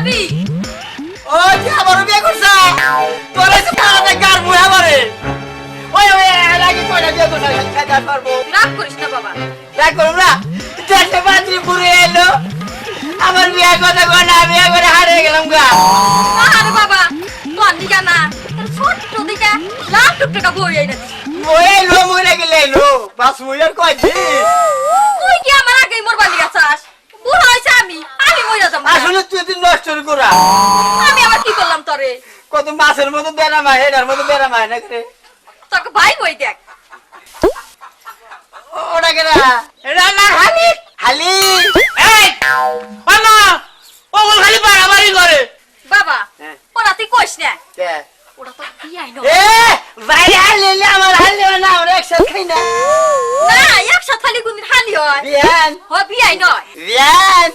করবি? ও তুই আমারও বিয়ে করছা তোর এসে পাড়াতে গার মুহে আমারে ওই ওই লাগে কয়টা বিয়ে করছা খাইতে পারবো রাগ করিস না বাবা। দেখ করুম না দেশে বাদ্রি পুরে এলো আমার বিয়ে কথা কয় না বিয়ে করে হারিয়ে গেলাম গা আরে বাবা তোর দিকা না তোর ছোট্ট দিকা লাখ টাকা বই আইনা দিছি। মই এলো মরে গেলে এলো বাস মই আর কয় দিন তুই কি আমার আগে মরবার লিগা চাস? বুড়া হইছে আমি মইরা যাবো। আসলে তুই তুই নষ্ট করা আমি আবার কি করলাম তোরে? কত মাছের মতো বেড়া মায় এটার মতো বেড়া মায় না রে তোকে ভাই বই দেখ। ওটা কেনা রানা হালি হালি এই মামা ওগুলো খালি বাড়াবাড়ি করে। বাবা হ্যাঁ। ওরা তুই কইস না, কে ওরা তো বিয়াই না। এ ভাই হালি আমার হালি না আমরা একসাথে খাই না না একসাথে খালি কোনদিন হালি হয় বিয়ান বিয়াই নয়। বিয়ান